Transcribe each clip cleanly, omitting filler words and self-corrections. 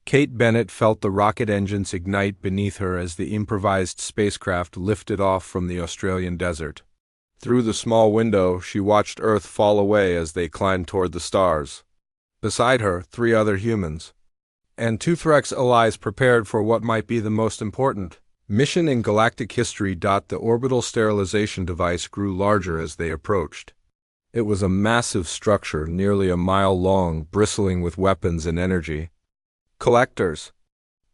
Kate Bennett felt the rocket engines ignite beneath her as the improvised spacecraft lifted off from the Australian desert. Through the small window, she watched Earth fall away as they climbed toward the stars. Beside her, 3 other humans, and 2 Threx allies prepared for what might be the most important mission in galactic history. The orbital sterilization device grew larger as they approached. It was a massive structure, nearly a mile long, bristling with weapons and energy collectors.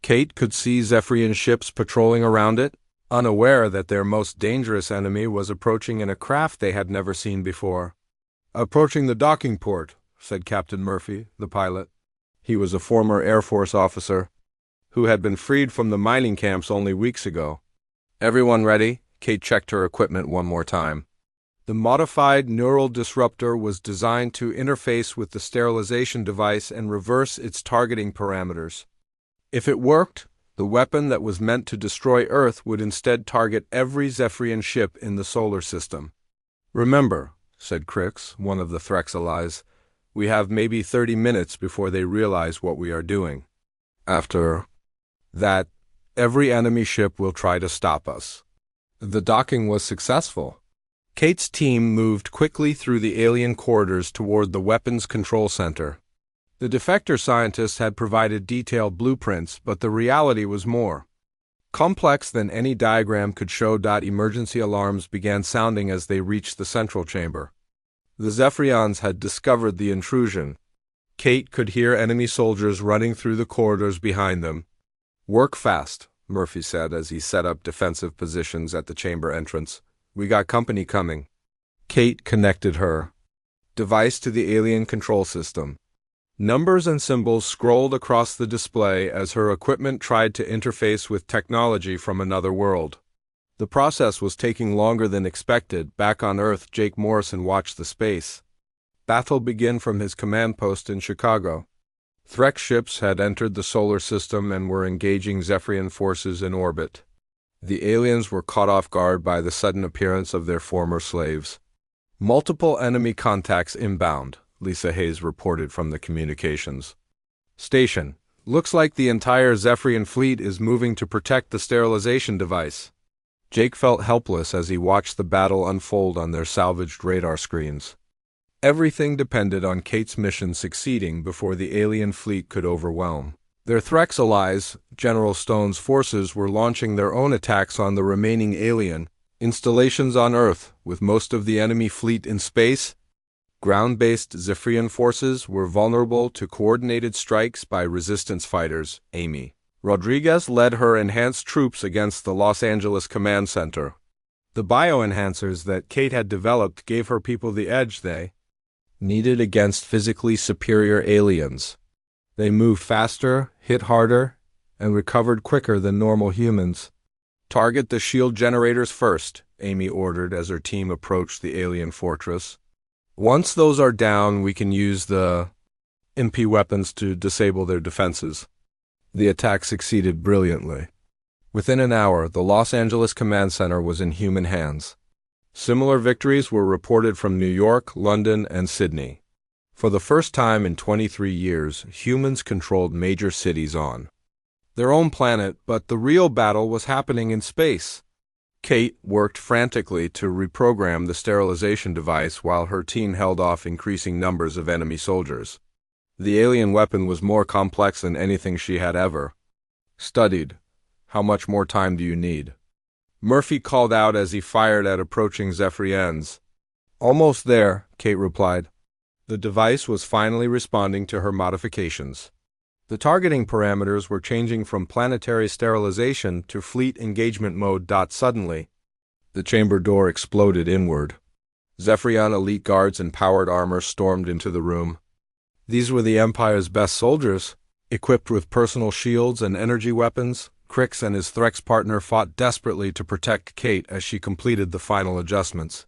Kate could see Zephyrian ships patrolling around it, unaware that their most dangerous enemy was approaching in a craft they had never seen before. "Approaching the docking port," said Captain Murphy, the pilot. He was a former Air Force officer who had been freed from the mining camps only weeks ago. "Everyone ready?" Kate checked her equipment one more time. The modified neural disruptor was designed to interface with the sterilization device and reverse its targeting parameters. If it worked, the weapon that was meant to destroy Earth would instead target every Zephyrian ship in the solar system. "Remember," said Crix, one of the Threx allies, "we have maybe 30 minutes before they realize what we are doing. After that, every enemy ship will try to stop us." The docking was successful. Kate's team moved quickly through the alien corridors toward the weapons control center. The defector scientists had provided detailed blueprints, but the reality was more complex than any diagram could show. Emergency alarms began sounding as they reached the central chamber. The Zephyrians had discovered the intrusion. Kate could hear enemy soldiers running through the corridors behind them. "Work fast," Murphy said as he set up defensive positions at the chamber entrance. "We got company coming." Kate connected her device to the alien control system. Numbers and symbols scrolled across the display as her equipment tried to interface with technology from another world. The process was taking longer than expected. Back on Earth, Jake Morrison watched the space battle begin from his command post in Chicago. Threx ships had entered the solar system and were engaging Zephyrian forces in orbit. The aliens were caught off guard by the sudden appearance of their former slaves. "Multiple enemy contacts inbound," Lisa Hayes reported from the communications station. "Looks like the entire Zephyrian fleet is moving to protect the sterilization device." Jake felt helpless as he watched the battle unfold on their salvaged radar screens. Everything depended on Kate's mission succeeding before the alien fleet could overwhelm their Threx allies. General Stone's forces were launching their own attacks on the remaining alien installations on Earth, with most of the enemy fleet in space. Ground-based Zephyrian forces were vulnerable to coordinated strikes by resistance fighters. Amy Rodriguez led her enhanced troops against the Los Angeles Command Center. The bioenhancers that Kate had developed gave her people the edge they needed against physically superior aliens. They moved faster, hit harder, and recovered quicker than normal humans. "Target the shield generators first," Amy ordered as her team approached the alien fortress. "Once those are down, we can use the MP weapons to disable their defenses." The attack succeeded brilliantly. Within an hour, the Los Angeles Command Center was in human hands. Similar victories were reported from New York, London, and Sydney. For the first time in 23 years, humans controlled major cities on their own planet, but the real battle was happening in space. Kate worked frantically to reprogram the sterilization device while her team held off increasing numbers of enemy soldiers. The alien weapon was more complex than anything she had ever studied. "How much more time do you need?" Murphy called out as he fired at approaching Zephyrians. "Almost there," Kate replied. The device was finally responding to her modifications. The targeting parameters were changing from planetary sterilization to fleet engagement mode. Suddenly, the chamber door exploded inward. Zephyrian elite guards in powered armor stormed into the room. These were the Empire's best soldiers, equipped with personal shields and energy weapons. Crix and his Threx partner fought desperately to protect Kate as she completed the final adjustments.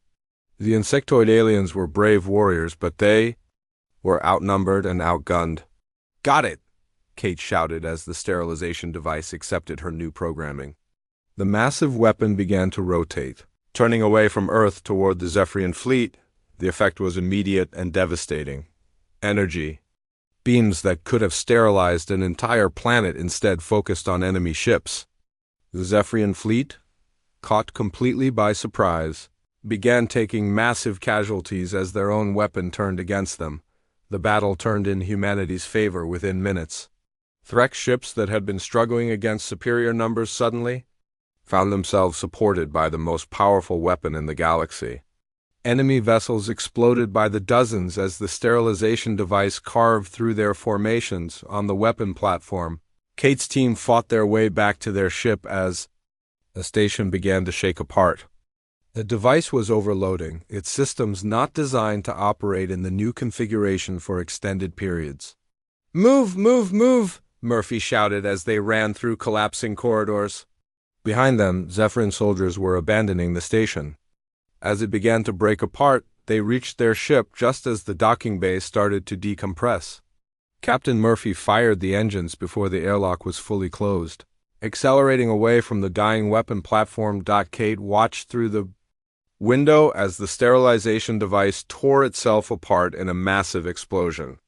The insectoid aliens were brave warriors, but they were outnumbered and outgunned. "Got it!" Kate shouted as the sterilization device accepted her new programming. The massive weapon began to rotate, turning away from Earth toward the Zephyrian fleet. The effect was immediate and devastating. Energy Beams that could have sterilized an entire planet instead focused on enemy ships. The Zephyrian fleet, caught completely by surprise, began taking massive casualties as their own weapon turned against them. The battle turned in humanity's favor within minutes. Threx ships that had been struggling against superior numbers suddenly found themselves supported by the most powerful weapon in the galaxy. Enemy vessels exploded by the dozens as the sterilization device carved through their formations on the weapon platform. Kate's team fought their way back to their ship as the station began to shake apart. The device was overloading, its systems not designed to operate in the new configuration for extended periods. "Move, move, move!" Murphy shouted as they ran through collapsing corridors. Behind them, Zephyrian soldiers were abandoning the station. As it began to break apart, they reached their ship just as the docking bay started to decompress. Captain Murphy fired the engines before the airlock was fully closed. Accelerating away from the dying weapon platform, Kate watched through the window as the sterilization device tore itself apart in a massive explosion.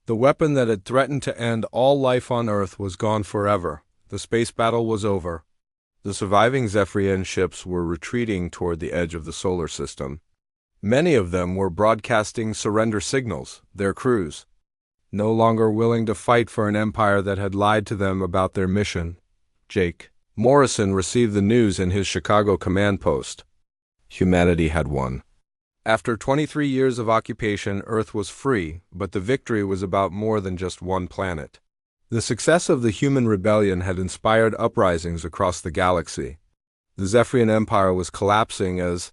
The weapon that had threatened to end all life on Earth was gone forever. The space battle was over. The surviving Zephyrian ships were retreating toward the edge of the solar system. Many of them were broadcasting surrender signals, their crews, no longer willing to fight for an empire that had lied to them about their mission. Jake Morrison received the news in his Chicago command post. Humanity had won. After 23 years of occupation, Earth was free, but the victory was about more than just one planet. The success of the human rebellion had inspired uprisings across the galaxy. The Zephyrian Empire was collapsing as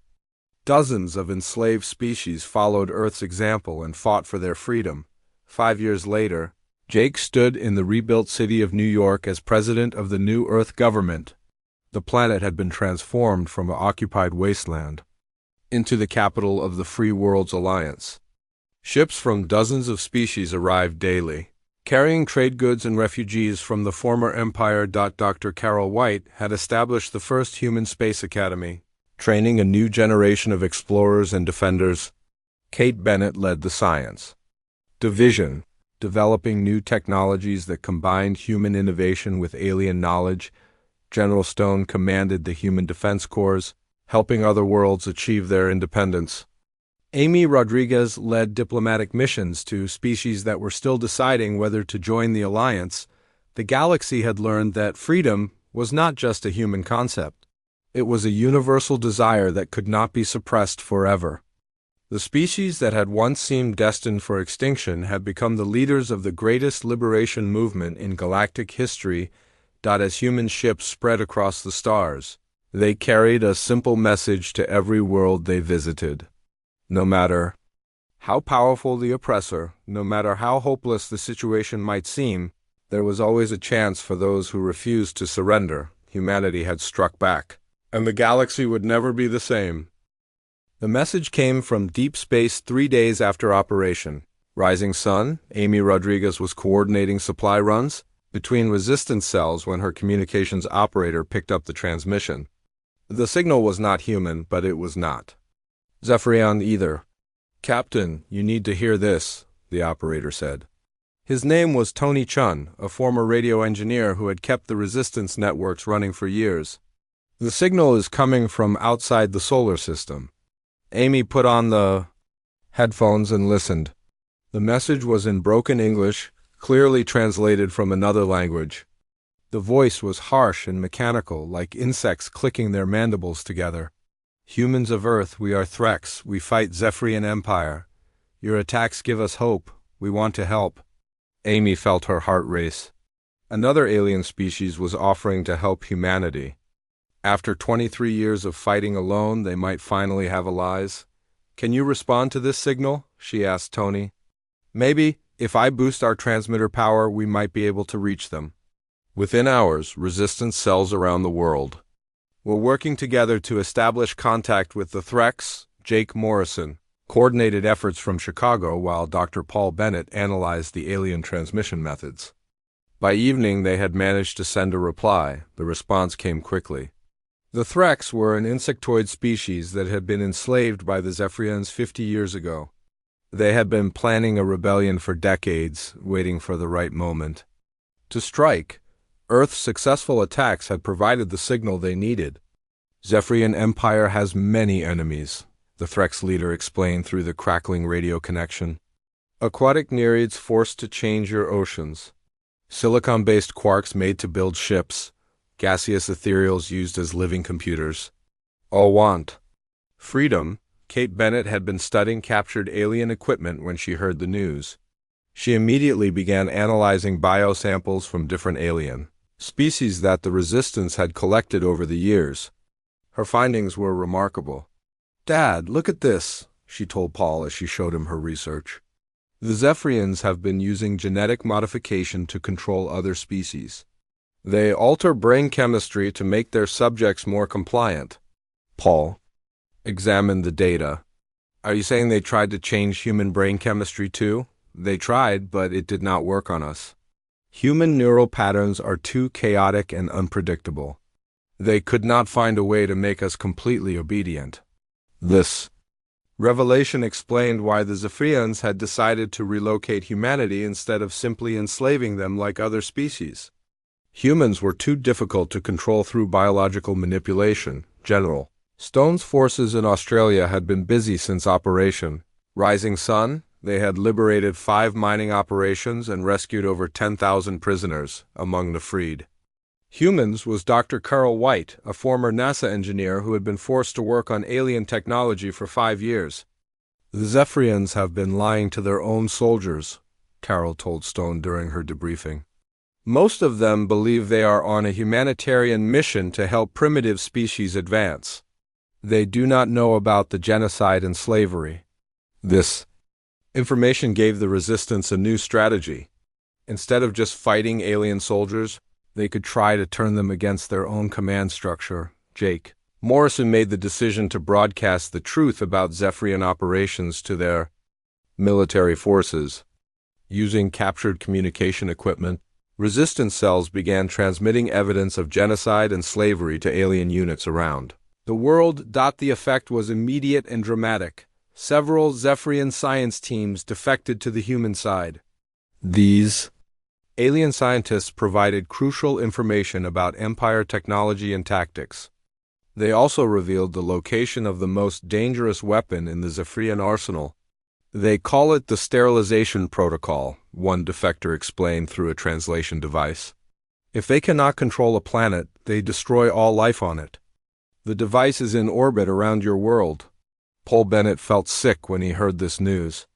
dozens of enslaved species followed Earth's example and fought for their freedom. 5 years later, Jake stood in the rebuilt city of New York as president of the new Earth government. The planet had been transformed from an occupied wasteland into the capital of the Free Worlds Alliance. Ships from dozens of species arrived daily, carrying trade goods and refugees from the former empire. Dr. Carol White had established the first human space academy, training a new generation of explorers and defenders. Kate Bennett led the science division, developing new technologies that combined human innovation with alien knowledge. General Stone commanded the Human Defense Corps, helping other worlds achieve their independence. Amy Rodriguez led diplomatic missions to species that were still deciding whether to join the Alliance. The galaxy had learned that freedom was not just a human concept. It was a universal desire that could not be suppressed forever. The species that had once seemed destined for extinction had become the leaders of the greatest liberation movement in galactic history. As human ships spread across the stars, they carried a simple message to every world they visited. No matter how powerful the oppressor, no matter how hopeless the situation might seem, there was always a chance for those who refused to surrender. Humanity had struck back, and the galaxy would never be the same. The message came from deep space 3 days after operation. Rising Sun, Amy Rodriguez was coordinating supply runs between resistance cells when her communications operator picked up the transmission. The signal was not human, but it was not Zephyrian either. "Captain, you need to hear this," the operator said. His name was Tony Chun, a former radio engineer who had kept the resistance networks running for years. "The signal is coming from outside the solar system." Amy put on the headphones and listened. The message was in broken English, clearly translated from another language. The voice was harsh and mechanical, like insects clicking their mandibles together. "Humans of Earth, we are Threx. We fight Zephyrian Empire. Your attacks give us hope. We want to help." Amy felt her heart race. Another alien species was offering to help humanity. After 23 years of fighting alone, they might finally have allies. "Can you respond to this signal?" she asked Tony. "Maybe. If I boost our transmitter power, we might be able to reach them." Within hours, resistance cells around the world were working together to establish contact with the Threx. Jake Morrison coordinated efforts from Chicago while Dr. Paul Bennett analyzed the alien transmission methods. By evening, they had managed to send a reply. The response came quickly. The Threx were an insectoid species that had been enslaved by the Zephyrians 50 years ago. They had been planning a rebellion for decades, waiting for the right moment to strike. Earth's successful attacks had provided the signal they needed. Zephyrian Empire has many enemies, the Threx leader explained through the crackling radio connection. Aquatic nereids forced to change your oceans. Silicon-based quarks made to build ships. Gaseous ethereals used as living computers. All want freedom. Kate Bennett had been studying captured alien equipment when she heard the news. She immediately began analyzing biosamples from different alien species that the Resistance had collected over the years. Her findings were remarkable. "Dad, look at this," she told Paul as she showed him her research. "The Zephyrians have been using genetic modification to control other species. They alter brain chemistry to make their subjects more compliant." Paul examined the data. "Are you saying they tried to change human brain chemistry too?" "They tried, but it did not work on us. Human neural patterns are too chaotic and unpredictable. They could not find a way to make us completely obedient." This revelation explained why the Zephyrians had decided to relocate humanity instead of simply enslaving them like other species. Humans were too difficult to control through biological manipulation. General Stone's forces in Australia had been busy since Operation Rising Sun. They had liberated 5 mining operations and rescued over 10,000 prisoners among the freed. Humans was Dr. Carl White, a former NASA engineer who had been forced to work on alien technology for 5 years. "The Zephyrians have been lying to their own soldiers," Carol told Stone during her debriefing. "Most of them believe they are on a humanitarian mission to help primitive species advance. They do not know about the genocide and slavery." This information gave the Resistance a new strategy. Instead of just fighting alien soldiers, they could try to turn them against their own command structure. Jake Morrison made the decision to broadcast the truth about Zephyrian operations to their military forces. Using captured communication equipment, Resistance cells began transmitting evidence of genocide and slavery to alien units around the world. The effect was immediate and dramatic. Several Zephyrian science teams defected to the human side. These alien scientists provided crucial information about Empire technology and tactics. They also revealed the location of the most dangerous weapon in the Zephyrian arsenal. "They call it the sterilization protocol," one defector explained through a translation device. "If they cannot control a planet, they destroy all life on it. The device is in orbit around your world." Paul Bennett felt sick when he heard this news.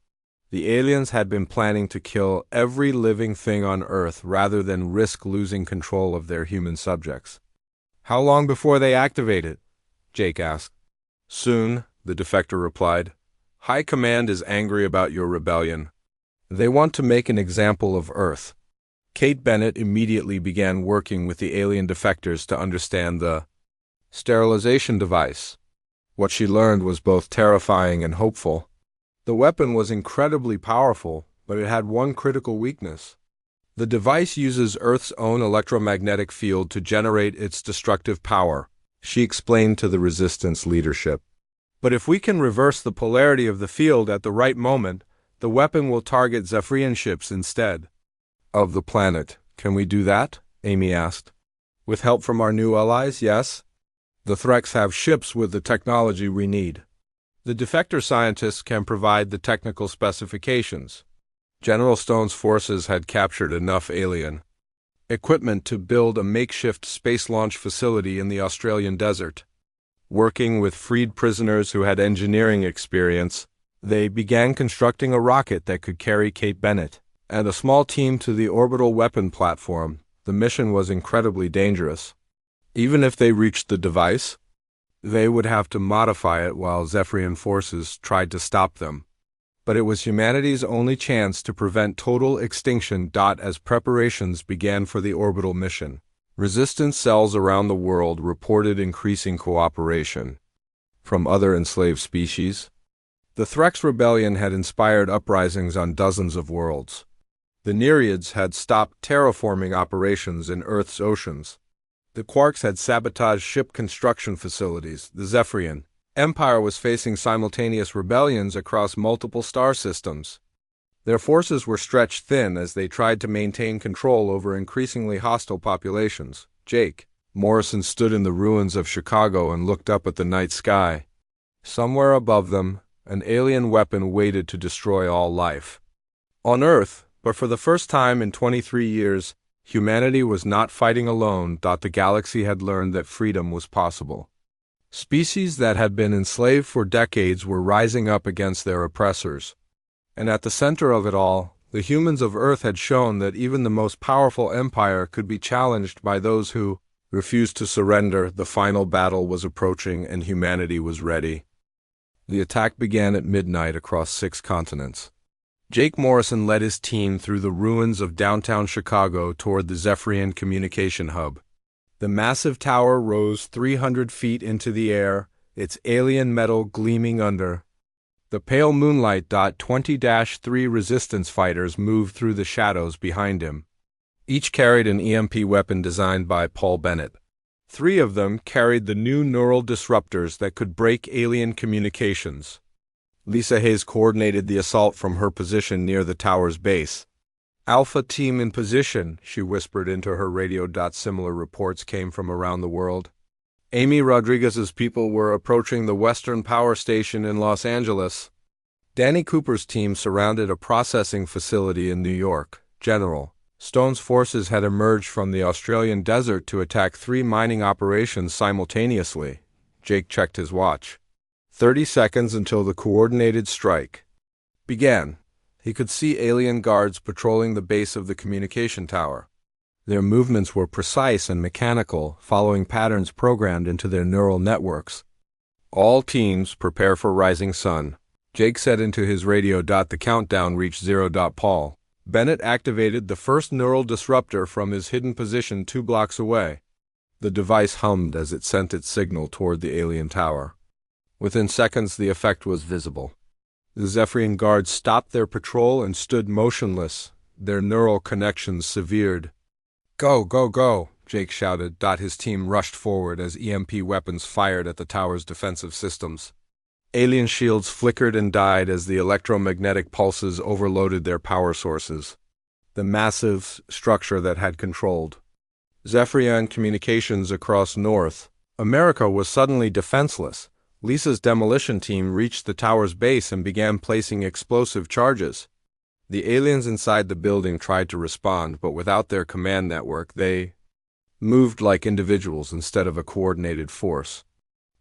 The aliens had been planning to kill every living thing on Earth rather than risk losing control of their human subjects. "How long before they activate it?" Jake asked. "Soon," the defector replied. "High Command is angry about your rebellion. They want to make an example of Earth." Kate Bennett immediately began working with the alien defectors to understand the sterilization device. What she learned was both terrifying and hopeful. The weapon was incredibly powerful, but it had one critical weakness. The device uses Earth's own electromagnetic field to generate its destructive power, she explained to the Resistance leadership. "But if we can reverse the polarity of the field at the right moment, the weapon will target Zephyrian ships instead of the planet." "Can we do that?" Amy asked. "With help from our new allies, yes. The Threx have ships with the technology we need. The defector scientists can provide the technical specifications." General Stone's forces had captured enough alien equipment to build a makeshift space launch facility in the Australian desert. Working with freed prisoners who had engineering experience, they began constructing a rocket that could carry Kate Bennett and a small team to the orbital weapon platform. The mission was incredibly dangerous. Even if they reached the device, they would have to modify it while Zephyrian forces tried to stop them. But it was humanity's only chance to prevent total extinction. As preparations began for the orbital mission, Resistance cells around the world reported increasing cooperation from other enslaved species. The Threx rebellion had inspired uprisings on dozens of worlds. The Nereids had stopped terraforming operations in Earth's oceans. The Quarks had sabotaged ship construction facilities. The Zephyrian Empire was facing simultaneous rebellions across multiple star systems. Their forces were stretched thin as they tried to maintain control over increasingly hostile populations. Jake Morrison stood in the ruins of Chicago and looked up at the night sky. Somewhere above them, an alien weapon waited to destroy all life. On Earth, but for the first time in 23 years, humanity was not fighting alone. The galaxy had learned that freedom was possible. Species that had been enslaved for decades were rising up against their oppressors. And at the center of it all, the humans of Earth had shown that even the most powerful empire could be challenged by those who refused to surrender. The final battle was approaching and humanity was ready. The attack began at midnight across 6 continents. Jake Morrison led his team through the ruins of downtown Chicago toward the Zephyrian communication hub. The massive tower rose 300 feet into the air, its alien metal gleaming under. The pale moonlight. 20-3 resistance fighters moved through the shadows behind him. Each carried an EMP weapon designed by Paul Bennett. 3 of them carried the new neural disruptors that could break alien communications. Lisa Hayes coordinated the assault from her position near the tower's base. Alpha team in position, she whispered into her radio. Similar reports came from around the world. Amy Rodriguez's people were approaching the Western Power Station in Los Angeles. Danny Cooper's team surrounded a processing facility in New York. General Stone's forces had emerged from the Australian desert to attack 3 mining operations simultaneously. Jake checked his watch. 30 seconds until the coordinated strike began. He could see alien guards patrolling the base of the communication tower. Their movements were precise and mechanical, following patterns programmed into their neural networks. All teams prepare for rising sun, Jake said into his radio. The countdown reached 0. Paul Bennett activated the first neural disruptor from his hidden position 2 blocks away. The device hummed as it sent its signal toward the alien tower. Within seconds, the effect was visible. The Zephyrian guards stopped their patrol and stood motionless, their neural connections severed. "Go, go, go," Jake shouted. His team rushed forward as EMP weapons fired at the tower's defensive systems. Alien shields flickered and died as the electromagnetic pulses overloaded their power sources. The massive structure that had controlled Zephyrian communications across North America was suddenly defenseless. Lisa's demolition team reached the tower's base and began placing explosive charges. The aliens inside the building tried to respond, but without their command network, they moved like individuals instead of a coordinated force.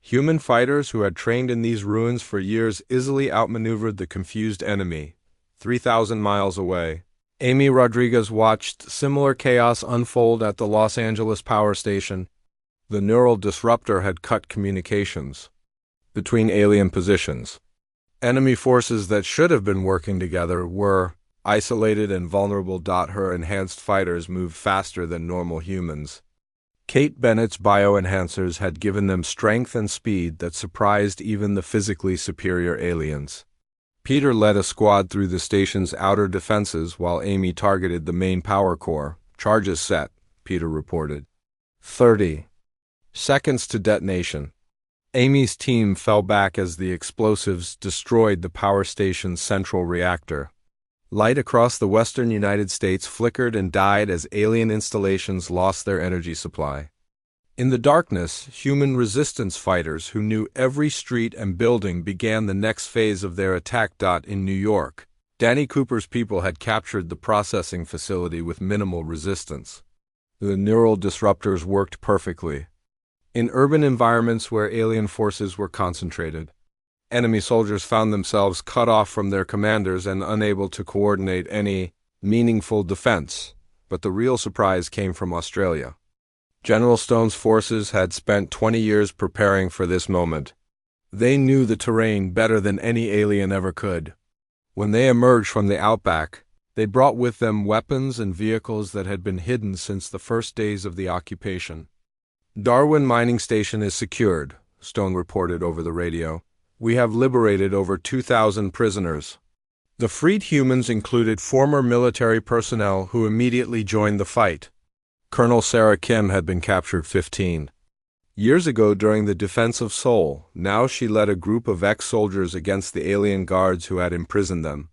Human fighters who had trained in these ruins for years easily outmaneuvered the confused enemy. 3,000 miles away, Amy Rodriguez watched similar chaos unfold at the Los Angeles power station. The neural disruptor had cut communications between alien positions. Enemy forces that should have been working together were isolated and vulnerable. Her enhanced fighters moved faster than normal humans. Kate Bennett's bioenhancers had given them strength and speed that surprised even the physically superior aliens. Peter led a squad through the station's outer defenses while Amy targeted the main power core. "Charges set," Peter reported. 30 seconds to detonation. Amy's team fell back as the explosives destroyed the power station's central reactor. Light across the western United States flickered and died as alien installations lost their energy supply. In the darkness, human resistance fighters who knew every street and building began the next phase of their attack. In New York, Danny Cooper's people had captured the processing facility with minimal resistance. The neural disruptors worked perfectly. In urban environments where alien forces were concentrated, enemy soldiers found themselves cut off from their commanders and unable to coordinate any meaningful defense. But the real surprise came from Australia. General Stone's forces had spent 20 years preparing for this moment. They knew the terrain better than any alien ever could. When they emerged from the outback, they brought with them weapons and vehicles that had been hidden since the first days of the occupation. "Darwin Mining Station is secured," Stone reported over the radio. "We have liberated over 2,000 prisoners." The freed humans included former military personnel who immediately joined the fight. Colonel Sarah Kim had been captured 15 Years ago during the defense of Seoul, now she led a group of ex-soldiers against the alien guards who had imprisoned them.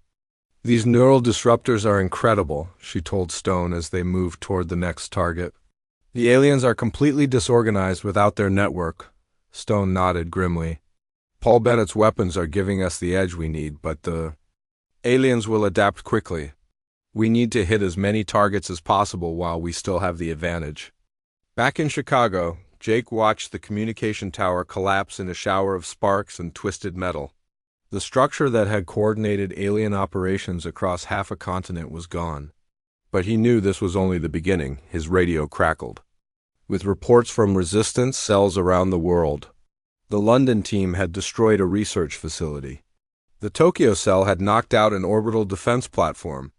These neural disruptors are incredible, she told Stone as they moved toward the next target. The aliens are completely disorganized without their network. Stone nodded grimly. Paul Bennett's weapons are giving us the edge we need, but the aliens will adapt quickly. We need to hit as many targets as possible while we still have the advantage. Back in Chicago, Jake watched the communication tower collapse in a shower of sparks and twisted metal. The structure that had coordinated alien operations across half a continent was gone. But he knew this was only the beginning. His radio crackled. With reports from resistance cells around the world. The London team had destroyed a research facility. The Tokyo cell had knocked out an orbital defense platform.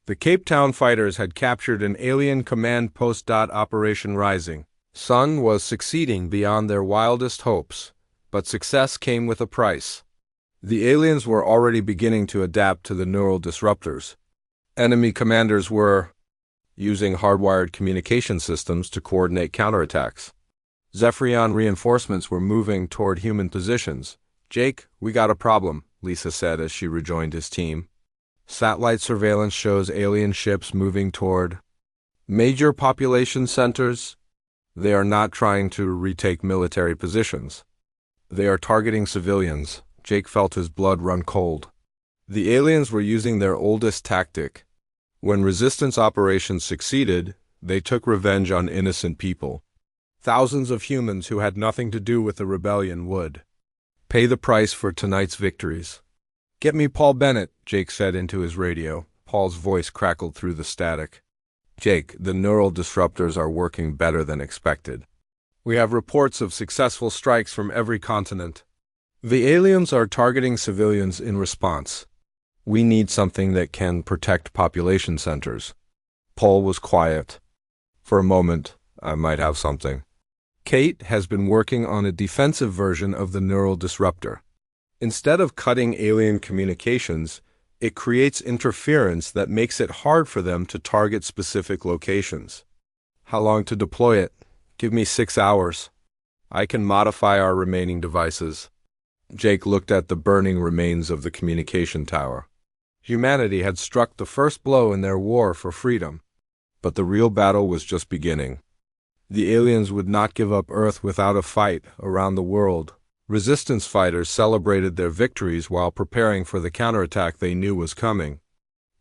The Cape Town fighters had captured an alien command post. Operation Rising Sun was succeeding beyond their wildest hopes, but success came with a price. The aliens were already beginning to adapt to the neural disruptors. Enemy commanders were using hardwired communication systems to coordinate counterattacks. Zephyrion reinforcements were moving toward human positions. "Jake, we got a problem," Lisa said as she rejoined his team. Satellite surveillance shows alien ships moving toward major population centers. They are not trying to retake military positions. They are targeting civilians. Jake felt his blood run cold. The aliens were using their oldest tactic. When resistance operations succeeded, they took revenge on innocent people. Thousands of humans who had nothing to do with the rebellion would pay the price for tonight's victories. "Get me Paul Bennett," Jake said into his radio. Paul's voice crackled through the static. "Jake, the neural disruptors are working better than expected. We have reports of successful strikes from every continent. The aliens are targeting civilians in response. We need something that can protect population centers." Paul was quiet. "For a moment, I might have something." Kate has been working on a defensive version of the neural disruptor. Instead of cutting alien communications, it creates interference that makes it hard for them to target specific locations. "How long to deploy it?" "Give me 6 hours. I can modify our remaining devices." Jake looked at the burning remains of the communication tower. Humanity had struck the first blow in their war for freedom. But the real battle was just beginning. The aliens would not give up Earth without a fight around the world. Resistance fighters celebrated their victories while preparing for the counterattack they knew was coming.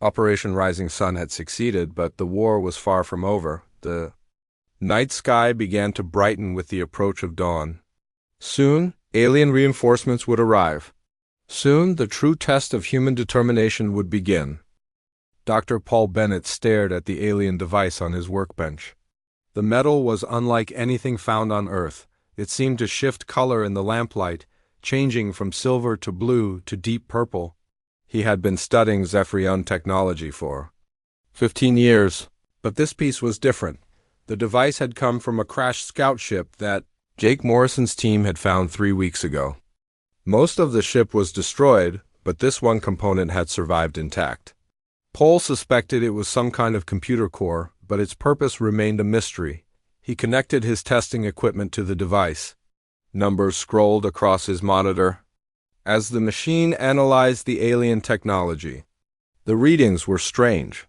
Operation Rising Sun had succeeded, but the war was far from over. The night sky began to brighten with the approach of dawn. Soon, alien reinforcements would arrive. Soon, the true test of human determination would begin. Dr. Paul Bennett stared at the alien device on his workbench. The metal was unlike anything found on Earth. It seemed to shift color in the lamplight, changing from silver to blue to deep purple. He had been studying Zephyrion technology for 15 years, but this piece was different. The device had come from a crashed scout ship that Jake Morrison's team had found 3 weeks ago. Most of the ship was destroyed, but this one component had survived intact. Paul suspected it was some kind of computer core, but its purpose remained a mystery. He connected his testing equipment to the device. Numbers scrolled across his monitor as the machine analyzed the alien technology. The readings were strange.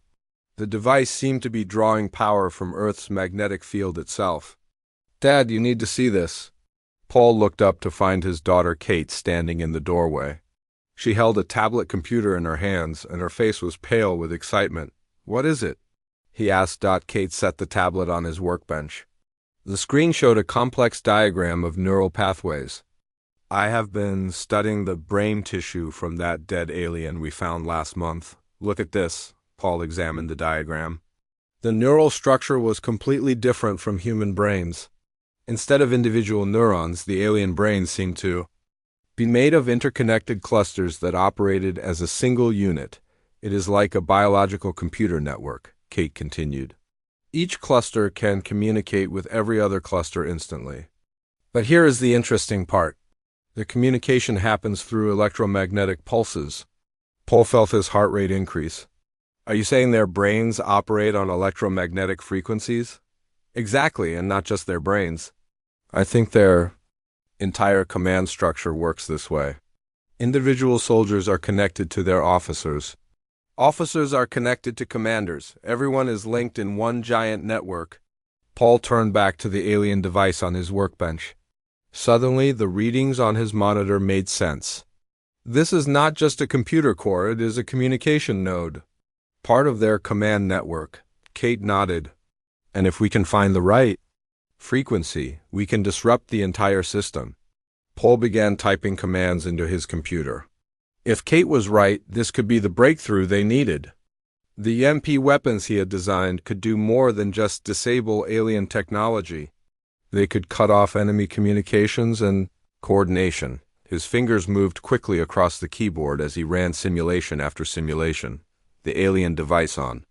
The device seemed to be drawing power from Earth's magnetic field itself. "Dad, you need to see this." Paul looked up to find his daughter Kate standing in the doorway. She held a tablet computer in her hands, and her face was pale with excitement. "What is it?" he asked. Kate set the tablet on his workbench. The screen showed a complex diagram of neural pathways. "I have been studying the brain tissue from that dead alien we found last month. Look at this." Paul examined the diagram. The neural structure was completely different from human brains. Instead of individual neurons, the alien brain seemed to be made of interconnected clusters that operated as a single unit. "It is like a biological computer network," Kate continued. "Each cluster can communicate with every other cluster instantly. But here is the interesting part. The communication happens through electromagnetic pulses." Paul felt his heart rate increase. "Are you saying their brains operate on electromagnetic frequencies?" "Exactly, and not just their brains. I think their entire command structure works this way. Individual soldiers are connected to their officers. Officers are connected to commanders. Everyone is linked in one giant network. Paul turned back to the alien device on his workbench. Suddenly, the readings on his monitor made sense. This is not just a computer core, it is a communication node. Part of their command network. Kate nodded. And if we can find the right frequency, we can disrupt the entire system. Paul began typing commands into his computer. If Kate was right, this could be the breakthrough they needed. The EMP weapons he had designed could do more than just disable alien technology. They could cut off enemy communications and coordination. His fingers moved quickly across the keyboard as he ran simulation after simulation, the alien device on.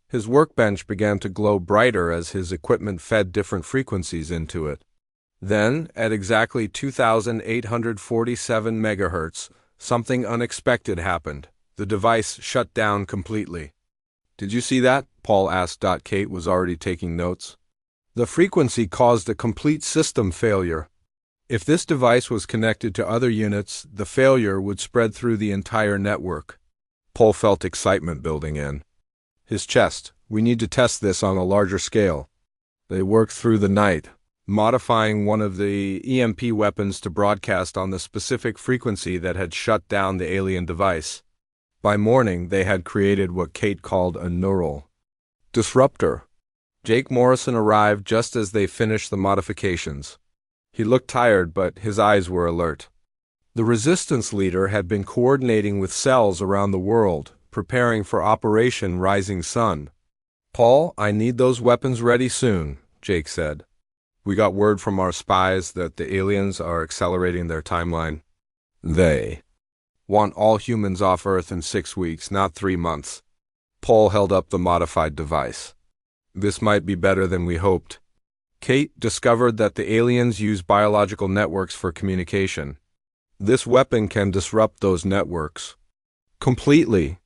His workbench began to glow brighter as his equipment fed different frequencies into it. Then, at exactly 2,847 megahertz, something unexpected happened. The device shut down completely. Did you see that? Paul asked. Kate was already taking notes. The frequency caused a complete system failure. If this device was connected to other units, the failure would spread through the entire network. Paul felt excitement building in his chest. We need to test this on a larger scale. They worked through the night, modifying one of the EMP weapons to broadcast on the specific frequency that had shut down the alien device. By morning, they had created what Kate called a neural disruptor. Jake Morrison arrived just as they finished the modifications. He looked tired, but his eyes were alert. The resistance leader had been coordinating with cells around the world, preparing for Operation Rising Sun. Paul, I need those weapons ready soon, Jake said. We got word from our spies that the aliens are accelerating their timeline. They want all humans off Earth in 6 weeks, not 3 months. Paul held up the modified device. This might be better than we hoped. Kate discovered that the aliens use biological networks for communication. This weapon can disrupt those networks completely.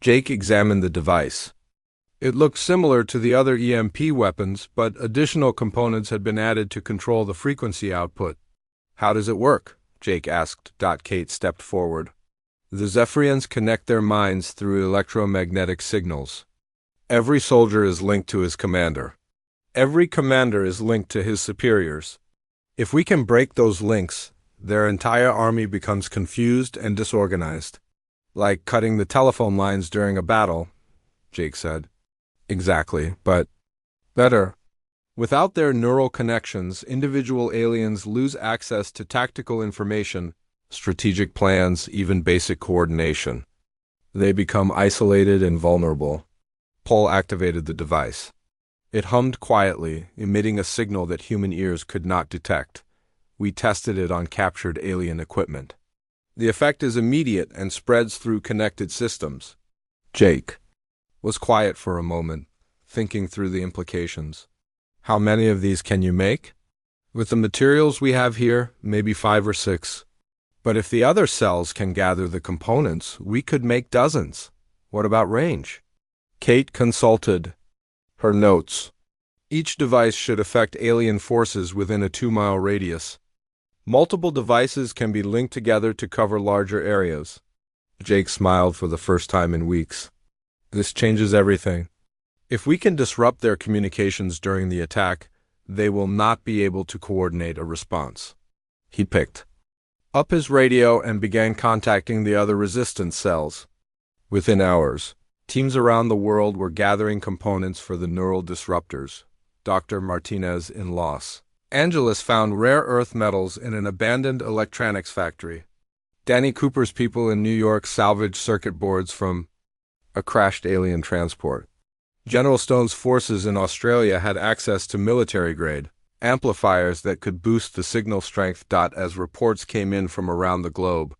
Jake examined the device. It looked similar to the other EMP weapons, but additional components had been added to control the frequency output. How does it work? Jake asked. Kate stepped forward. The Zephyrians connect their minds through electromagnetic signals. Every soldier is linked to his commander. Every commander is linked to his superiors. If we can break those links, their entire army becomes confused and disorganized. Like cutting the telephone lines during a battle, Jake said. Exactly, but better. Without their neural connections, individual aliens lose access to tactical information, strategic plans, even basic coordination. They become isolated and vulnerable. Paul activated the device. It hummed quietly, emitting a signal that human ears could not detect. We tested it on captured alien equipment. The effect is immediate and spreads through connected systems. Jake was quiet for a moment, thinking through the implications. How many of these can you make? With the materials we have here, maybe 5 or 6. But if the other cells can gather the components, we could make dozens. What about range? Kate consulted her notes. Each device should affect alien forces within a 2-mile radius. Multiple devices can be linked together to cover larger areas. Jake smiled for the first time in weeks. This changes everything. If we can disrupt their communications during the attack, they will not be able to coordinate a response. He picked up his radio and began contacting the other resistance cells. Within hours, teams around the world were gathering components for the neural disruptors. Dr. Martinez in Los Angeles found rare earth metals in an abandoned electronics factory. Danny Cooper's people in New York salvaged circuit boards from a crashed alien transport. General Stone's forces in Australia had access to military-grade amplifiers that could boost the signal strength. As reports came in from around the globe,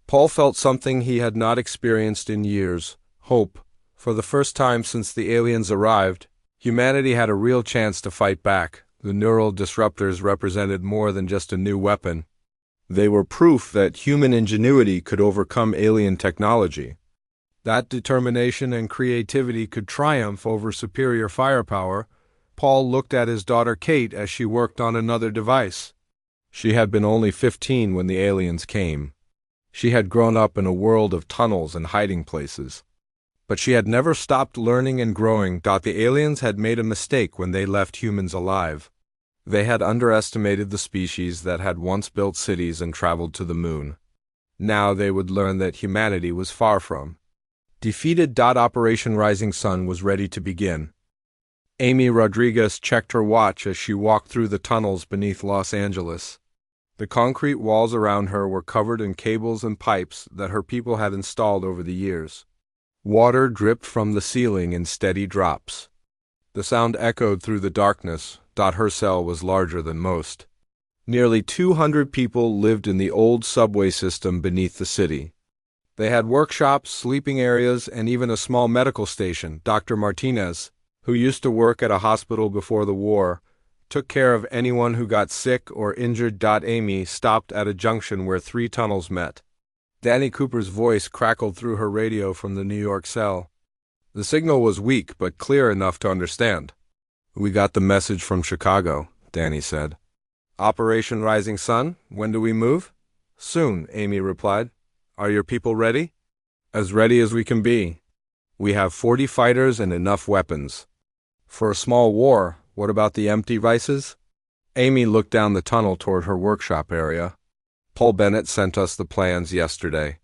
Paul felt something he had not experienced in years: hope. For the first time since the aliens arrived, humanity had a real chance to fight back. The neural disruptors represented more than just a new weapon. They were proof that human ingenuity could overcome alien technology. That determination and creativity could triumph over superior firepower, Paul looked at his daughter Kate as she worked on another device. She had been only 15 when the aliens came. She had grown up in a world of tunnels and hiding places. But she had never stopped learning and growing. The aliens had made a mistake when they left humans alive. They had underestimated the species that had once built cities and traveled to the moon. Now they would learn that humanity was far from defeated. Operation Rising Sun was ready to begin. Amy Rodriguez checked her watch as she walked through the tunnels beneath Los Angeles. The concrete walls around her were covered in cables and pipes that her people had installed over the years. Water dripped from the ceiling in steady drops. The sound echoed through the darkness. Her cell was larger than most. Nearly 200 people lived in the old subway system beneath the city. They had workshops, sleeping areas, and even a small medical station. Dr. Martinez, who used to work at a hospital before the war, took care of anyone who got sick or injured. Amy stopped at a junction where 3 tunnels met. Danny Cooper's voice crackled through her radio from the New York cell. The signal was weak but clear enough to understand. "We got the message from Chicago," Danny said. "Operation Rising Sun, when do we move?" "Soon," Amy replied. "Are your people ready?" "As ready as we can be. We have 40 fighters and enough weapons." "For a small war, what about the empty devices?" Amy looked down the tunnel toward her workshop area. "Paul Bennett sent us the plans yesterday.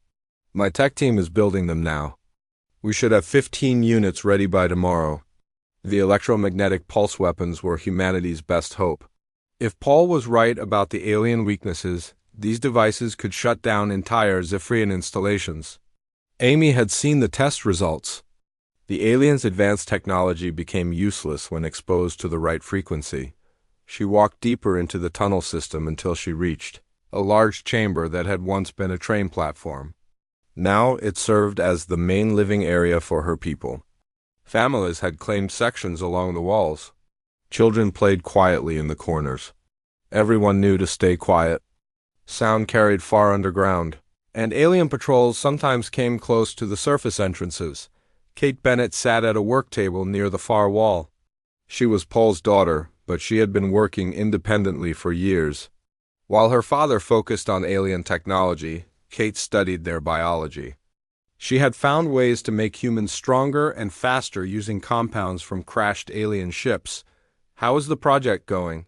My tech team is building them now. We should have 15 units ready by tomorrow." The electromagnetic pulse weapons were humanity's best hope. If Paul was right about the alien weaknesses, these devices could shut down entire Zephyrian installations. Amy had seen the test results. The aliens' advanced technology became useless when exposed to the right frequency. She walked deeper into the tunnel system until she reached a large chamber that had once been a train platform. Now it served as the main living area for her people. Families had claimed sections along the walls. Children played quietly in the corners. Everyone knew to stay quiet. Sound carried far underground, and alien patrols sometimes came close to the surface entrances. Kate Bennett sat at a work table near the far wall. She was Paul's daughter, but she had been working independently for years. While her father focused on alien technology, Kate studied their biology. She had found ways to make humans stronger and faster using compounds from crashed alien ships. "How is the project going?"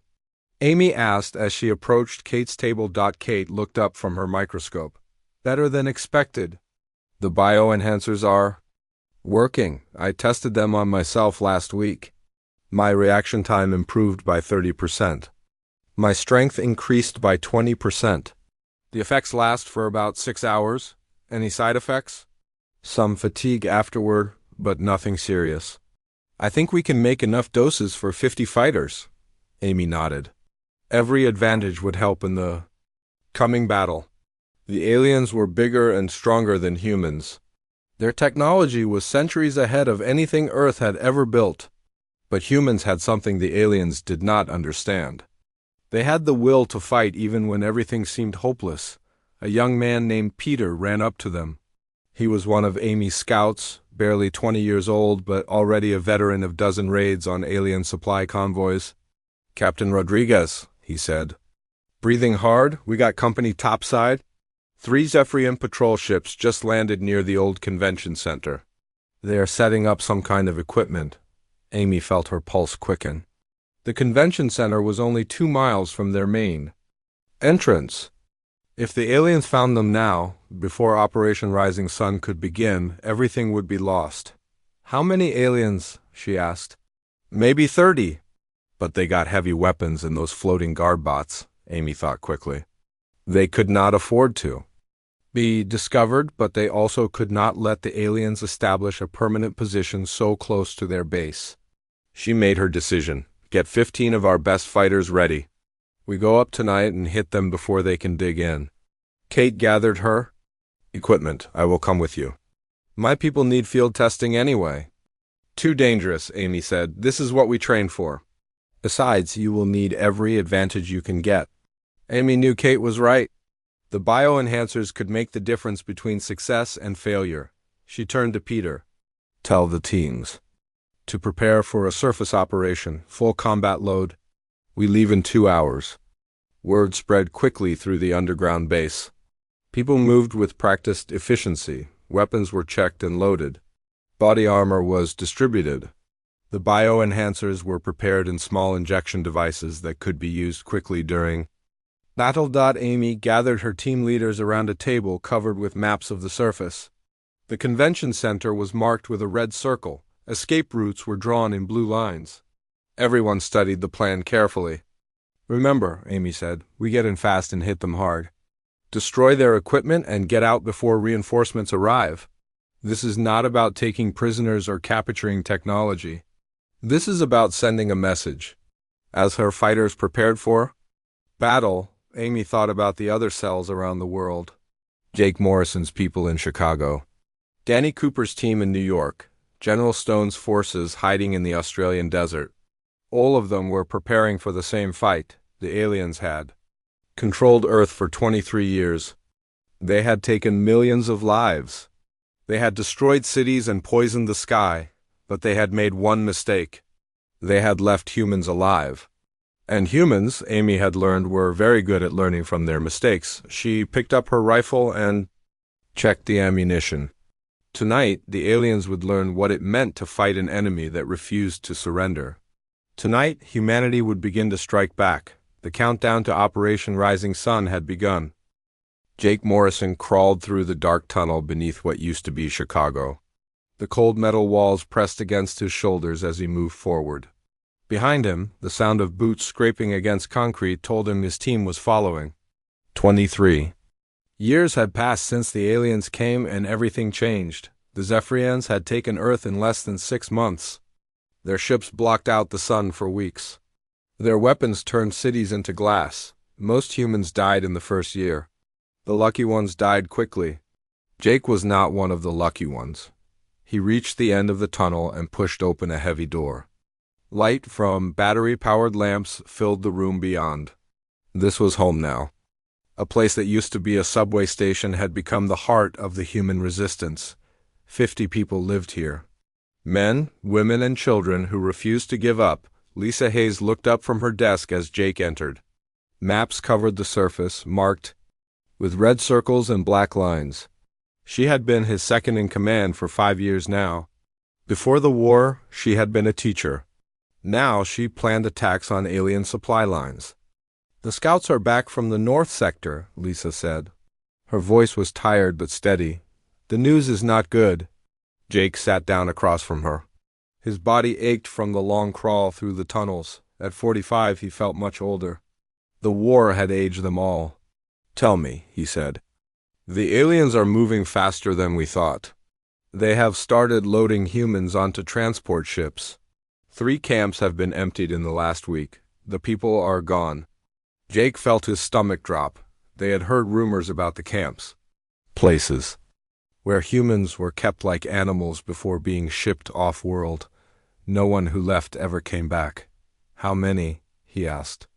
Amy asked as she approached Kate's table. Kate looked up from her microscope. "Better than expected. The bioenhancers are working. I tested them on myself last week. My reaction time improved by 30%. My strength increased by 20%. The effects last for about 6 hours. Any side effects?" "Some fatigue afterward, but nothing serious." "I think we can make enough doses for 50 fighters." Amy nodded. Every advantage would help in the coming battle. The aliens were bigger and stronger than humans. Their technology was centuries ahead of anything Earth had ever built. But humans had something the aliens did not understand. They had the will to fight even when everything seemed hopeless. A young man named Peter ran up to them. He was one of Amy's scouts, barely 20 years old, but already a veteran of dozen raids on alien supply convoys. "Captain Rodriguez," he said. "Breathing hard? We got company topside." 3 Zephyrian patrol ships just landed near the old convention center. "They are setting up some kind of equipment." Amy felt her pulse quicken. The convention center was only 2 miles from their main entrance. If the aliens found them now, before Operation Rising Sun could begin, everything would be lost. "How many aliens?" she asked. "Maybe 30. But they got heavy weapons and those floating guard bots," Amy thought quickly. They could not afford to be discovered, but they also could not let the aliens establish a permanent position so close to their base. She made her decision. "Get 15 of our best fighters ready. We go up tonight and hit them before they can dig in." Kate gathered her equipment. "I will come with you. My people need field testing anyway." "Too dangerous," Amy said. "This is what we train for. Besides, you will need every advantage you can get." Amy knew Kate was right. The bioenhancers could make the difference between success and failure. She turned to Peter. "Tell the teams. To prepare for a surface operation, full combat load. We leave in 2 hours. Word spread quickly through the underground base. People moved with practiced efficiency. Weapons were checked and loaded. Body armor was distributed. The bioenhancers were prepared in small injection devices that could be used quickly during battle. Amy gathered her team leaders around a table covered with maps of the surface. The convention center was marked with a red circle. Escape routes were drawn in blue lines. Everyone studied the plan carefully. Remember, Amy said, we get in fast and hit them hard. Destroy their equipment and get out before reinforcements arrive. This is not about taking prisoners or capturing technology. This is about sending a message. As her fighters prepared for battle, Amy thought about the other cells around the world. Jake Morrison's people in Chicago. Danny Cooper's team in New York. General Stone's forces hiding in the Australian desert. All of them were preparing for the same fight. The aliens had controlled Earth for 23 years. They had taken millions of lives. They had destroyed cities and poisoned the sky, but they had made one mistake. They had left humans alive. And humans, Amy had learned, were very good at learning from their mistakes. She picked up her rifle and checked the ammunition. Tonight, the aliens would learn what it meant to fight an enemy that refused to surrender. Tonight, humanity would begin to strike back. The countdown to Operation Rising Sun had begun. Jake Morrison crawled through the dark tunnel beneath what used to be Chicago. The cold metal walls pressed against his shoulders as he moved forward. Behind him, the sound of boots scraping against concrete told him his team was following. 23. Years had passed since the aliens came and everything changed. The Zephyrians had taken Earth in less than 6 months. Their ships blocked out the sun for weeks. Their weapons turned cities into glass. Most humans died in the first year. The lucky ones died quickly. Jake was not one of the lucky ones. He reached the end of the tunnel and pushed open a heavy door. Light from battery-powered lamps filled the room beyond. This was home now. A place that used to be a subway station had become the heart of the human resistance. 50 people lived here. Men, women, and children who refused to give up. Lisa Hayes looked up from her desk as Jake entered. Maps covered the surface, marked with red circles and black lines. She had been his second in command for 5 years now. Before the war, she had been a teacher. Now she planned attacks on alien supply lines. The scouts are back from the north sector, Lisa said. Her voice was tired but steady. The news is not good. Jake sat down across from her. His body ached from the long crawl through the tunnels. At 45, he felt much older. The war had aged them all. Tell me, he said. The aliens are moving faster than we thought. They have started loading humans onto transport ships. 3 camps have been emptied in the last week. The people are gone. Jake felt his stomach drop. They had heard rumors about the camps. Places where humans were kept like animals before being shipped off-world. No one who left ever came back. How many? He asked.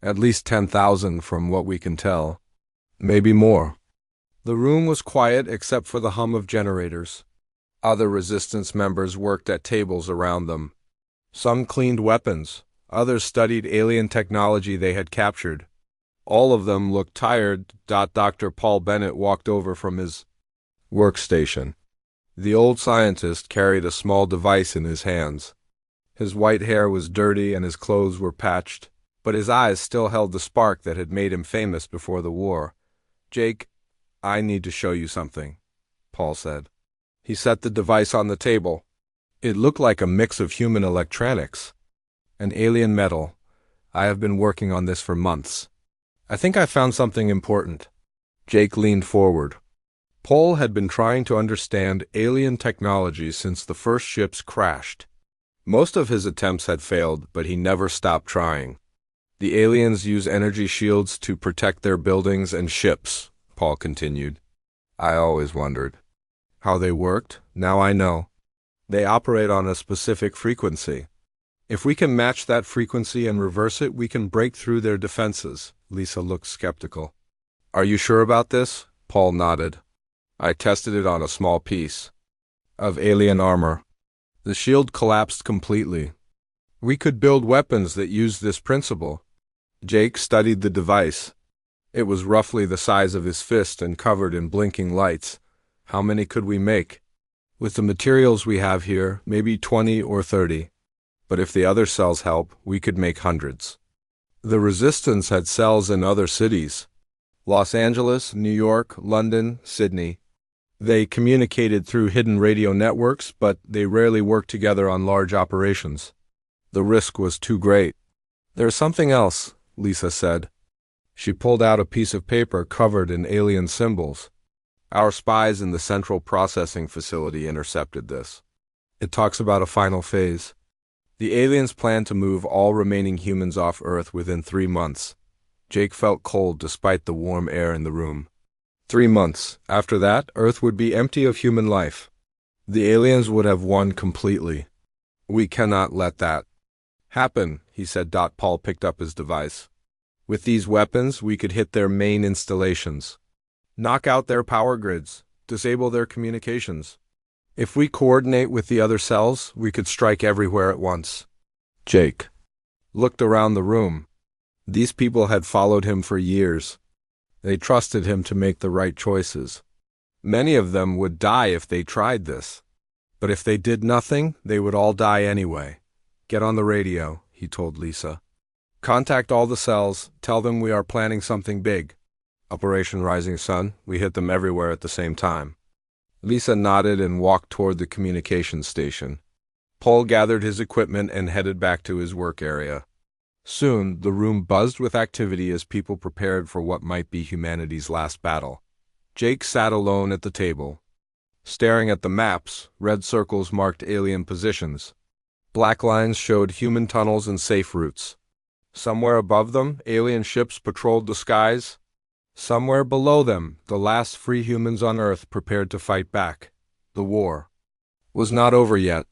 At least 10,000 from what we can tell. Maybe more. The room was quiet except for the hum of generators. Other resistance members worked at tables around them. Some cleaned weapons. Others studied alien technology they had captured. All of them looked tired. Dr. Paul Bennett walked over from his workstation. The old scientist carried a small device in his hands. His white hair was dirty and his clothes were patched, but his eyes still held the spark that had made him famous before the war. Jake, I need to show you something, Paul said. He set the device on the table. It looked like a mix of human electronics and alien metal. I have been working on this for months. I think I found something important. Jake leaned forward. Paul had been trying to understand alien technology since the first ships crashed. Most of his attempts had failed, but he never stopped trying. The aliens use energy shields to protect their buildings and ships, Paul continued. I always wondered how they worked. Now I know. They operate on a specific frequency. If we can match that frequency and reverse it, we can break through their defenses. Lisa looked skeptical. Are you sure about this? Paul nodded. I tested it on a small piece of alien armor. The shield collapsed completely. We could build weapons that used this principle. Jake studied the device. It was roughly the size of his fist and covered in blinking lights. How many could we make? With the materials we have here, maybe 20 or 30. But if the other cells help, we could make hundreds. The Resistance had cells in other cities. Los Angeles, New York, London, Sydney. They communicated through hidden radio networks, but they rarely worked together on large operations. The risk was too great. "There's something else," Lisa said. She pulled out a piece of paper covered in alien symbols. "Our spies in the Central Processing Facility intercepted this. It talks about a final phase. The aliens plan to move all remaining humans off Earth within 3 months." Jake felt cold despite the warm air in the room. 3 months. After that, Earth would be empty of human life. The aliens would have won completely. We cannot let that happen, he said. Paul picked up his device. "With these weapons, we could hit their main installations, knock out their power grids, disable their communications. If we coordinate with the other cells, we could strike everywhere at once." Jake looked around the room. These people had followed him for years. They trusted him to make the right choices. Many of them would die if they tried this. But if they did nothing, they would all die anyway. "Get on the radio," he told Lisa. "Contact all the cells. Tell them we are planning something big. Operation Rising Sun. We hit them everywhere at the same time." Lisa nodded and walked toward the communications station. Paul gathered his equipment and headed back to his work area. Soon, the room buzzed with activity as people prepared for what might be humanity's last battle. Jake sat alone at the table. Staring at the maps, red circles marked alien positions. Black lines showed human tunnels and safe routes. Somewhere above them, alien ships patrolled the skies. Somewhere below them, the last free humans on Earth prepared to fight back. The war was not over yet.